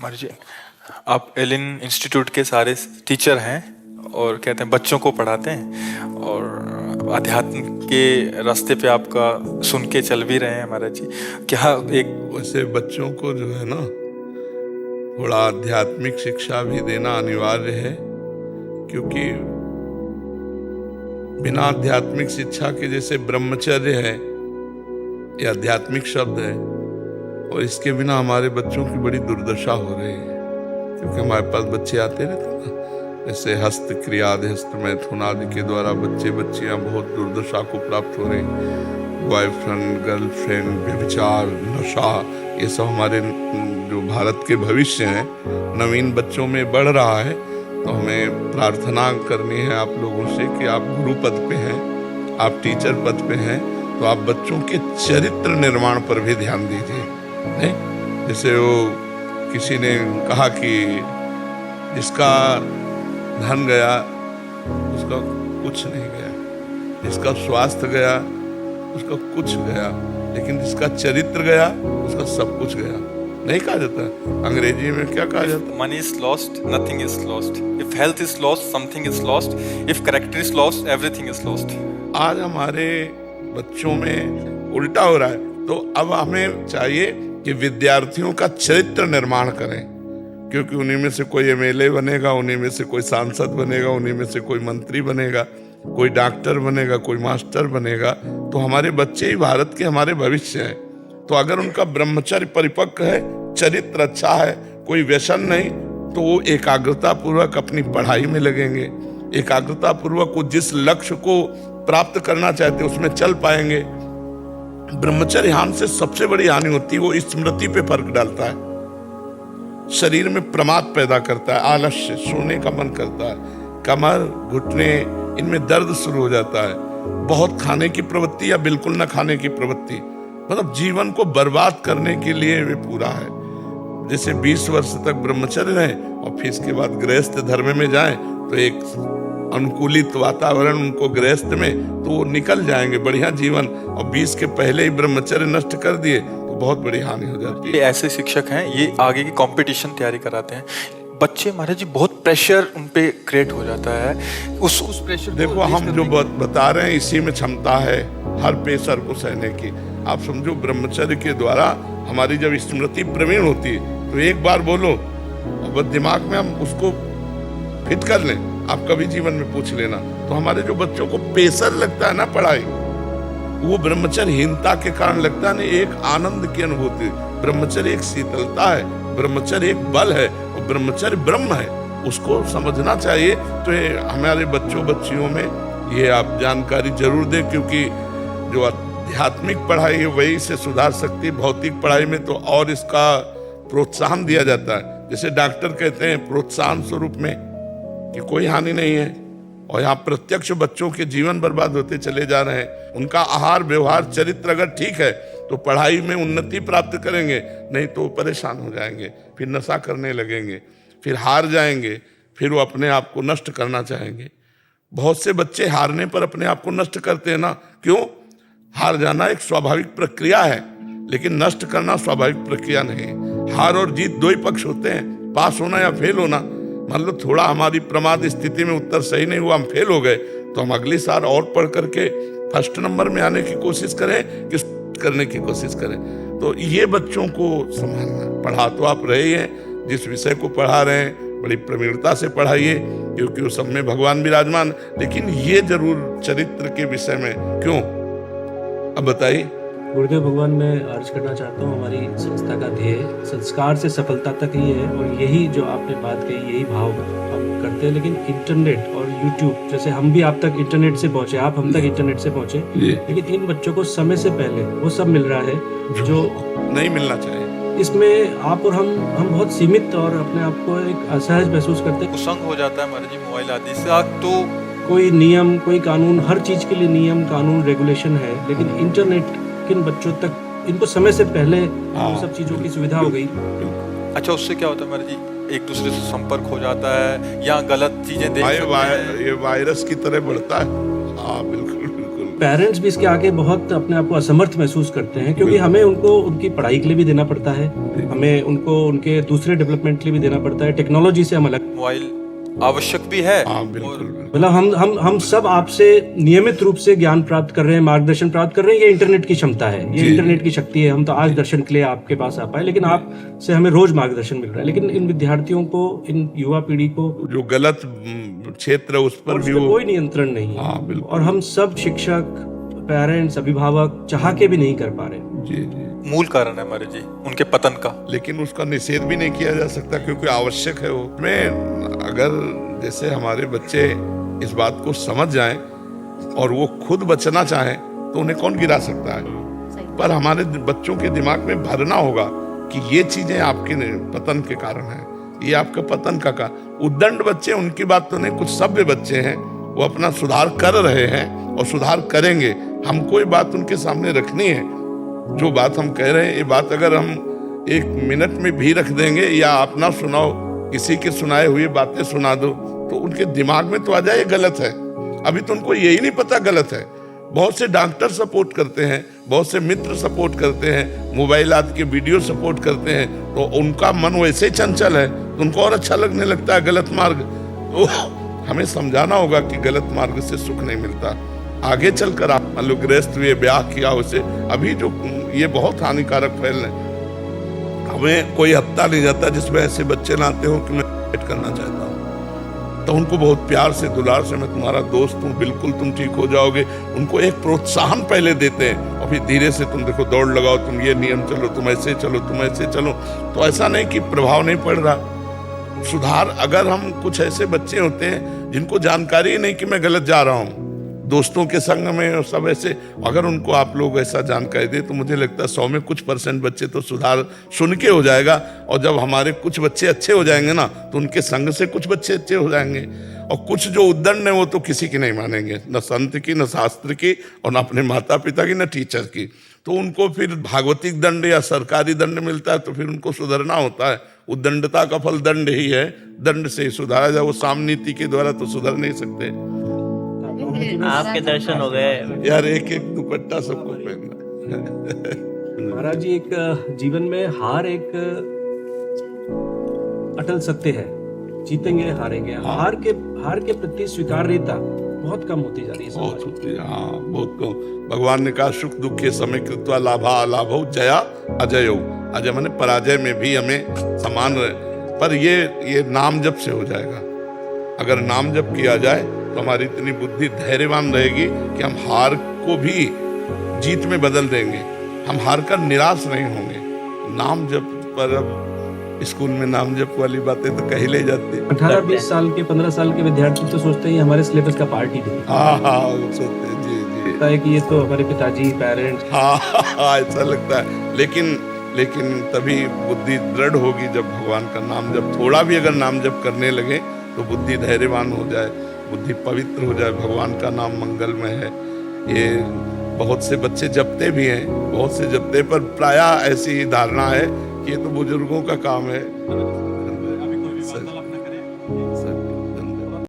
कुमार जी, आप Elin institute के सारे टीचर हैं और कहते हैं बच्चों को पढ़ाते हैं और अध्यात्म के रास्ते पे आपका सुन के चल भी रहे हैं महाराज जी। क्या एक वैसे बच्चों को जो है ना थोड़ा आध्यात्मिक शिक्षा भी देना अनिवार्य है, क्योंकि बिना आध्यात्मिक शिक्षा के, जैसे ब्रह्मचर्य है ये आध्यात्मिक शब्द है, और इसके बिना हमारे बच्चों की बड़ी दुर्दशा हो रही है। क्योंकि हमारे पास बच्चे आते रहते ना, जैसे हस्त क्रियादि हस्त मैथुन आदि के द्वारा बच्चियां बहुत दुर्दशा को प्राप्त हो रही। बॉयफ्रेंड, गर्लफ्रेंड, व्यभिचार, नशा, ये सब हमारे जो भारत के भविष्य हैं नवीन बच्चों में बढ़ रहा है। तो हमें प्रार्थना करनी है आप लोगों से कि आप गुरु पद पे हैं, आप टीचर पद पे हैं, तो आप बच्चों के चरित्र निर्माण पर भी ध्यान दीजिए। नहीं, जैसे वो किसी ने कहा कि जिसका धन गया उसका कुछ नहीं गया, जिसका स्वास्थ्य गया उसका कुछ गया, लेकिन जिसका चरित्र गया उसका सब कुछ गया। नहीं कहा जाता, अंग्रेजी में क्या कहा जाता? Money is lost, nothing is lost. If health is lost, something is lost. If character is lost, everything is lost. आज हमारे बच्चों में उल्टा हो रहा है। तो अब हमें चाहिए कि विद्यार्थियों का चरित्र निर्माण करें, क्योंकि उन्हीं में से कोई एमएलए बनेगा, उन्हीं में से कोई सांसद बनेगा, उन्हीं में से कोई मंत्री बनेगा, कोई डॉक्टर बनेगा, कोई मास्टर बनेगा। तो हमारे बच्चे ही भारत के हमारे भविष्य हैं। तो अगर उनका ब्रह्मचर्य परिपक्व है, चरित्र अच्छा है, कोई व्यसन नहीं, तो वो एकाग्रता पूर्वक अपनी पढ़ाई में लगेंगे, एकाग्रता पूर्वक वो जिस लक्ष्य को प्राप्त करना चाहते उसमें चल पाएंगे। ब्रह्मचर्य हानि से सबसे बड़ी हानि होती है, वो स्मृति पे फर्क डालता है, शरीर में प्रमाद पैदा करता है, आलस्य, सोने का मन करता है, कमर, घुटने, इनमें दर्द शुरू हो जाता है, बहुत खाने की प्रवृत्ति या बिल्कुल न खाने की प्रवृत्ति, मतलब जीवन को बर्बाद करने के लिए वे पूरा है। जैसे 20 वर्ष तक ब्रह्मचर्य रहे और फिर इसके बाद गृहस्थ धर्म में जाएं तो एक अनुकूलित वातावरण उनको गृहस्थ में, तो वो निकल जाएंगे बढ़िया जीवन। और 20 के पहले ही ब्रह्मचर्य नष्ट कर दिए तो बहुत बड़ी हानि हो जाती है। ये ऐसे शिक्षक हैं, ये आगे की कंपटीशन तैयारी कराते हैं। बच्चे महाराज जी बहुत प्रेशर उन पे क्रिएट हो जाता है। उस प्रेशर देखो, हम जो बता रहे हैं इसी में क्षमता है हर प्रेशर को सहने की। आप समझो, ब्रह्मचर्य के द्वारा हमारी जब स्मृति प्रवीण होती है तो एक बार बोलो अब दिमाग में हम उसको फिट कर लें। आप कभी जीवन में पूछ लेना, तो हमारे जो बच्चों को प्रेशर लगता है ना पढ़ाई, वो ब्रह्मचर्यहीनता के कारण लगता है। एक आनंद की अनुभूति, ब्रह्मचर्य एक शीतलता है, ब्रह्मचर्य एक बल है, और ब्रह्मचर्य ब्रह्म है, उसको समझना चाहिए। तो हमारे बच्चियों में ये आप जानकारी जरूर दें, क्योंकि जो आध्यात्मिक पढ़ाई है वही से सुधार सकती है। भौतिक पढ़ाई में तो और इसका प्रोत्साहन दिया जाता है, जैसे डॉक्टर कहते हैं प्रोत्साहन स्वरूप में कि कोई हानि नहीं है, और यहाँ प्रत्यक्ष बच्चों के जीवन बर्बाद होते चले जा रहे हैं। उनका आहार, व्यवहार, चरित्र अगर ठीक है तो पढ़ाई में उन्नति प्राप्त करेंगे, नहीं तो परेशान हो जाएंगे, फिर नशा करने लगेंगे, फिर हार जाएंगे, फिर वो अपने आप को नष्ट करना चाहेंगे। बहुत से बच्चे हारने पर अपने आप को नष्ट करते हैं ना। क्यों? हार जाना एक स्वाभाविक प्रक्रिया है, लेकिन नष्ट करना स्वाभाविक प्रक्रिया नहीं। हार और जीत दो ही पक्ष होते हैं, पास होना या फेल होना। मान लो थोड़ा हमारी प्रमाद स्थिति में उत्तर सही नहीं हुआ, हम फेल हो गए, तो हम अगली साल और पढ़ करके फर्स्ट नंबर में आने की कोशिश करें कि करने की कोशिश करें। तो ये बच्चों को संभालना। पढ़ा तो आप रहे हैं, जिस विषय को पढ़ा रहे हैं बड़ी प्रवीणता से पढ़ाइए, क्योंकि उस सब में भगवान विराजमान। लेकिन ये जरूर चरित्र के विषय में क्यों, अब बताइए। गुरुदेव भगवान, मैं अर्ज करना चाहता हूँ, हमारी संस्था का ध्येय संस्कार से सफलता तक ही है, और यही जो आपने बात कही, यही भाव हम करते हैं। लेकिन इंटरनेट और यूट्यूब, जैसे हम भी आप तक इंटरनेट से पहुंचे, आप हम तक इंटरनेट से पहुंचे, लेकिन इन बच्चों को समय से पहले वो सब मिल रहा है जो नहीं मिलना चाहिए। इसमें आप और हम बहुत सीमित और अपने आप को एक असहज महसूस करते हैं। कुसंग हो जाता है महाराज जी मोबाइल आदि से। तो कोई नियम, कोई कानून, हर चीज के लिए नियम, कानून, रेगुलेशन है, लेकिन इंटरनेट किन बच्चों तक, इनको समय से पहले उन सब चीजों की सुविधा हो गई। अच्छा, उससे क्या होता है महाराज जी? एक दूसरे से संपर्क हो जाता है या गलत चीजें देख सकते हैं। ये वायरस की तरह बढ़ता है। हाँ, बिल्कुल बिल्कुल। पेरेंट्स भी इसके आगे बहुत अपने आप को असमर्थ महसूस करते हैं, क्योंकि हमें उनको उनकी पढ़ाई के लिए भी देना पड़ता है, हमें उनको उनके दूसरे डेवलपमेंट के लिए भी देना पड़ता है, टेक्नोलॉजी से हम अलग। मोबाइल आवश्यक भी है। हाँ बिल्कुल। मतलब हम सब आपसे नियमित रूप से ज्ञान प्राप्त कर रहे हैं, मार्गदर्शन प्राप्त कर रहे हैं। ये इंटरनेट की क्षमता है, ये इंटरनेट की शक्ति है। हम तो आज दर्शन के लिए आपके पास आ पाए, लेकिन आपसे हमें रोज मार्गदर्शन मिल रहा है। लेकिन इन विद्यार्थियों को, इन युवा पीढ़ी को जो गलत क्षेत्र है उस पर भी वो कोई नियंत्रण नहीं है। हाँ बिल्कुल। और हम सब शिक्षक, पेरेंट्स, अभिभावक चाह के भी नहीं कर पा रहे। जी जी। मूल कारण है हमारे जी उनके पतन का। लेकिन उसका निषेध भी नहीं किया जा सकता क्योंकि आवश्यक है वो। मैं अगर जैसे हमारे बच्चे इस बात को समझ जाएं और वो खुद बचना चाहें तो उन्हें कौन गिरा सकता है। पर हमारे बच्चों के दिमाग में भरना होगा कि ये चीजें आपके पतन के कारण है, ये आपका पतन का उद्दंड बच्चे, उनकी बात तो नहीं, कुछ सभ्य बच्चे हैं, वो अपना सुधार कर रहे हैं और सुधार करेंगे। हमको ये बात उनके सामने रखनी है, जो बात हम कह रहे हैं ये बात अगर हम 1 मिनट में भी रख देंगे या आप ना सुनाओ, किसी के सुनाए हुए बातें सुना दो तो उनके दिमाग में तो आ जाए ये गलत है। अभी तो उनको यही नहीं पता गलत है। बहुत से डॉक्टर सपोर्ट करते हैं, बहुत से मित्र सपोर्ट करते हैं, मोबाइल आदि के वीडियो सपोर्ट करते हैं, तो उनका मन वैसे ही चंचल है तो उनको और अच्छा लगने लगता है गलत मार्ग। तो हमें समझाना होगा कि गलत मार्ग से सुख नहीं मिलता। आगे चलकर आप मान लो गृहस्थ हुए, ब्याह किया, उसे अभी जो ये बहुत हानिकारक फैल रहे, हमें कोई हफ्ता नहीं जाता जिसमें ऐसे बच्चे ना आते हो कि मैं भेंट करना चाहता हूँ, तो उनको बहुत प्यार से, दुलार से, मैं तुम्हारा दोस्त हूँ, बिल्कुल तुम ठीक हो जाओगे, उनको एक प्रोत्साहन पहले देते हैं और फिर धीरे से तुम देखो दौड़ लगाओ, तुम ये नियम चलो, तुम ऐसे चलो, तुम ऐसे चलो। तो ऐसा नहीं कि प्रभाव नहीं पड़ रहा। सुधार अगर हम कुछ ऐसे बच्चे होते हैं जिनको जानकारी ही नहीं कि मैं गलत जा रहा हूँ, दोस्तों के संग में और सब ऐसे, अगर उनको आप लोग ऐसा जानकारी दे तो मुझे लगता है 100 में कुछ % बच्चे तो सुधार सुन के हो जाएगा। और जब हमारे कुछ बच्चे अच्छे हो जाएंगे ना तो उनके संग से कुछ बच्चे अच्छे हो जाएंगे। और कुछ जो उद्दंड है वो तो किसी की नहीं मानेंगे, न संत की, न शास्त्र की, और न अपने माता पिता की, न टीचर की। तो उनको फिर भागवतिक दंड या सरकारी दंड मिलता है तो फिर उनको सुधरना होता है। उद्दंडता का फल दंड ही है, दंड से ही सुधारा जाए। वो साम नीति के द्वारा तो सुधर नहीं सकते। आपके दर्शन हो गए यार, एक एक दुपट्टा सबको पहनना। महाराज जी, एक जीवन में हार एक अटल सत्य है, जीतेंगे हारेंगे। हार के प्रति स्वीकार्यता बहुत कम होती जा रही है। बहुत होती है, हाँ बहुत कम। भगवान ने कहा सुख दुखे समय कृत्वा लाभा अलाभो जया अजयो। अजय माने पराजय में भी हमें समान रहे। पर ये नाम जप से हो जाएगा। अगर नाम जप किया जाए तो हमारी इतनी बुद्धि धैर्यवान रहेगी कि हम हार को भी जीत में बदल देंगे। हम हार कर निराश नहीं होंगे। नाम जप पर अब स्कूल में नाम जप वाली बातें तो कही ले जाती है। 18-20 साल के, 15 साल के विद्यार्थी तो सोचते हैं हमारे सिलेबस का पार्ट ही नहीं। हाँ सोचते हैं, जी जी, लगता है कि ये तो हमारे पिताजी, पेरेंट्स। हाँ ऐसा लगता है। लेकिन तभी बुद्धि दृढ़ होगी जब भगवान का नाम जप, थोड़ा भी अगर नाम जप करने लगे तो बुद्धि धैर्यवान हो जाए, बुद्धि पवित्र हो जाए। भगवान का नाम मंगलमय है। ये बहुत से बच्चे जपते भी हैं, बहुत से जपते, पर प्रायः ऐसी धारणा है कि ये तो बुजुर्गों का काम है।